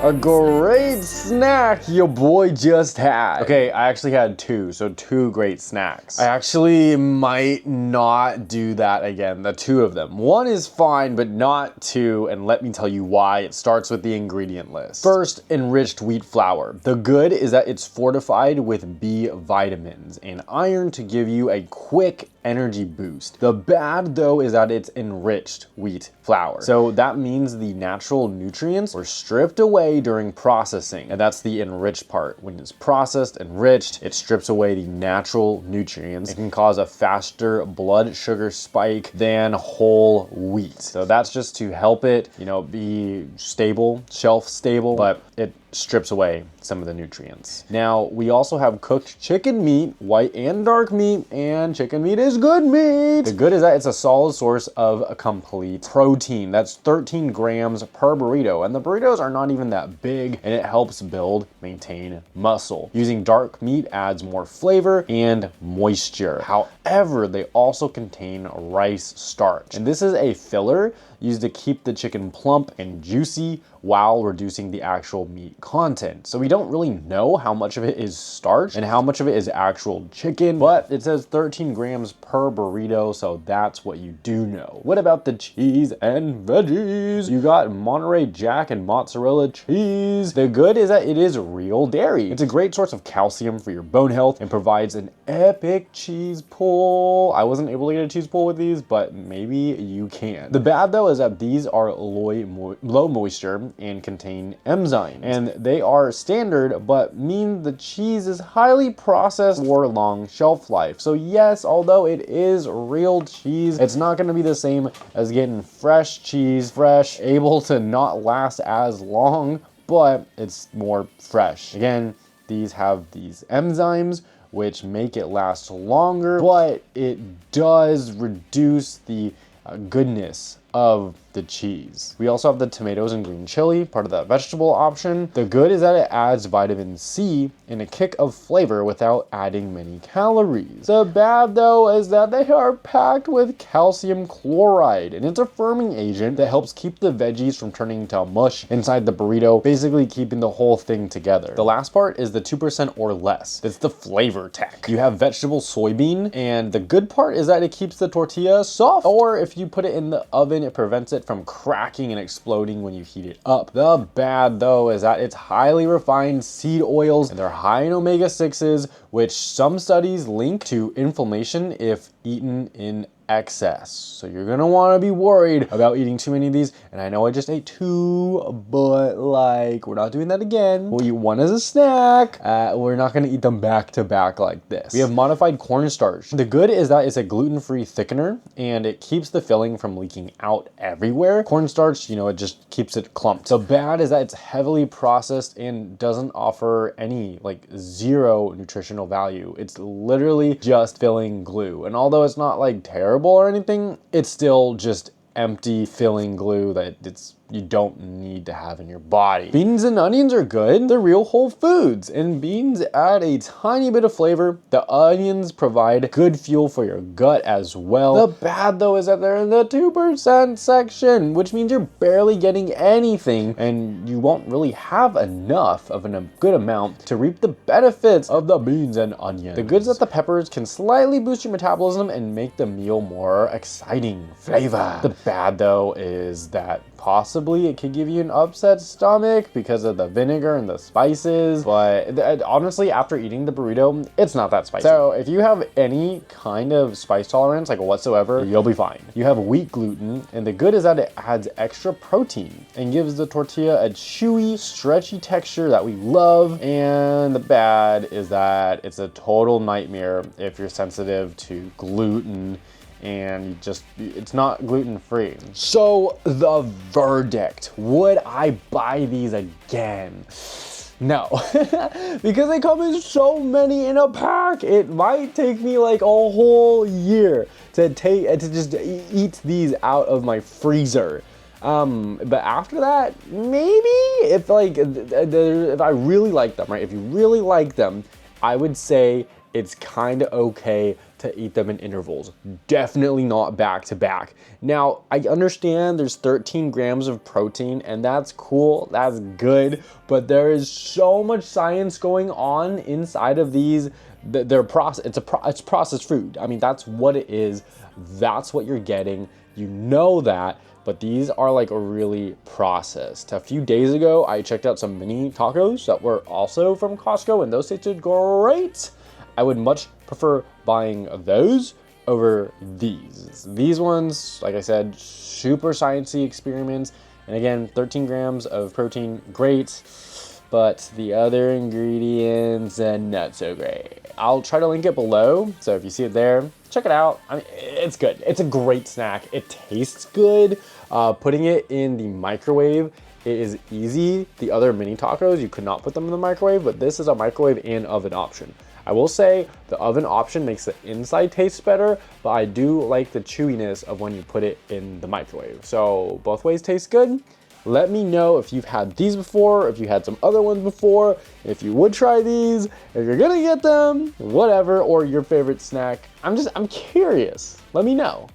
A great snack your boy just had. Okay, I actually had two, so two great snacks. I actually might not do that again, the two of them. One is fine, but not two, and let me tell you why. It starts with the ingredient list. First, enriched wheat flour. The good is that it's fortified with B vitamins and iron to give you a quick energy boost. The bad though is that it's enriched wheat flour. So that means the natural nutrients were stripped away during processing. And that's the enriched part. When it's processed, enriched, it strips away the natural nutrients. It can cause a faster blood sugar spike than whole wheat. So that's just to help it, be stable, shelf stable, but it strips away some of the nutrients. Now, we also have cooked chicken meat, white and dark meat, and chicken meat is good meat. The good is that it's a solid source of a complete protein. That's 13 grams per burrito, and the burritos are not even that big, and it helps maintain muscle. Using dark meat adds more flavor and moisture. However, they also contain rice starch, and this is a filler used to keep the chicken plump and juicy while reducing the actual meat content. So we don't really know how much of it is starch and how much of it is actual chicken, but it says 13 grams per burrito, so that's what you do know. What about the cheese and veggies? You got Monterey Jack and mozzarella cheese. The good is that it is real dairy. It's a great source of calcium for your bone health and provides an epic cheese pull. I wasn't able to get a cheese pull with these, but maybe you can. The bad though is that these are low moisture and contain enzymes, and they are standard but mean the cheese is highly processed for long shelf life. So yes, although it is real cheese, it's not going to be the same as getting fresh cheese, able to not last as long, but it's more fresh. Again, these have these enzymes which make it last longer, but it does reduce the goodness of the cheese. We also have the tomatoes and green chili, part of that vegetable option. The good is that it adds vitamin C and a kick of flavor without adding many calories. The bad though is that they are packed with calcium chloride, and it's a firming agent that helps keep the veggies from turning to mush inside the burrito, basically keeping the whole thing together. The last part is the 2% or less. It's the flavor tech. You have vegetable soybean, and the good part is that it keeps the tortilla soft, or if you put it in the oven, it prevents it from cracking and exploding when you heat it up. The bad though is that it's highly refined seed oils, and they're high in omega-6s, which some studies link to inflammation if eaten in excess. So you're gonna want to be worried about eating too many of these. And I know I just ate two, but we're not doing that again. We'll eat one as a snack. We're not gonna eat them back to back like this. We have modified cornstarch. The good is that it's a gluten-free thickener, and it keeps the filling from leaking out everywhere. Cornstarch, it just keeps it clumped. The bad is that it's heavily processed and doesn't offer any, zero nutritional value. It's literally just filling glue. And although it's not terrible or anything, it's still just empty filling glue that you don't need to have in your body. Beans and onions are good. They're real whole foods, and beans add a tiny bit of flavor. The onions provide good fuel for your gut as well. The bad though is that they're in the 2% section, which means you're barely getting anything, and you won't really have enough of a good amount to reap the benefits of the beans and onions. The good is that the peppers can slightly boost your metabolism and make the meal more exciting flavor. The bad though is that possibly it could give you an upset stomach because of the vinegar and the spices, but honestly, after eating the burrito, it's not that spicy. So if you have any kind of spice tolerance, whatsoever, you'll be fine. You have wheat gluten, and the good is that it adds extra protein and gives the tortilla a chewy, stretchy texture that we love, and the bad is that it's a total nightmare if you're sensitive to gluten, and it's not gluten-free. So the verdict, would I buy these again? No, because they come in so many in a pack. It might take me a whole year to just eat these out of my freezer. But after that, maybe if I really like them, right? If you really like them, I would say it's kind of okay to eat them in intervals. Definitely not back to back. Now, I understand there's 13 grams of protein, and that's cool, that's good, but there is so much science going on inside of these. They're it's processed food. I mean, that's what it is. That's what you're getting. You know that, but these are like really processed. A few days ago, I checked out some mini tacos that were also from Costco, and those tasted great. I would much prefer buying those over these. These ones, like I said, super sciencey experiments. And again, 13 grams of protein, great. But the other ingredients, not so great. I'll try to link it below. So if you see it there, check it out. I mean, it's good. It's a great snack. It tastes good. Putting it in the microwave, it is easy. The other mini tacos, you could not put them in the microwave, but this is a microwave and oven option. I will say the oven option makes the inside taste better, but I do like the chewiness of when you put it in the microwave. So both ways taste good. Let me know if you've had these before, if you had some other ones before, if you would try these, if you're gonna get them, whatever, or your favorite snack. I'm curious. Let me know.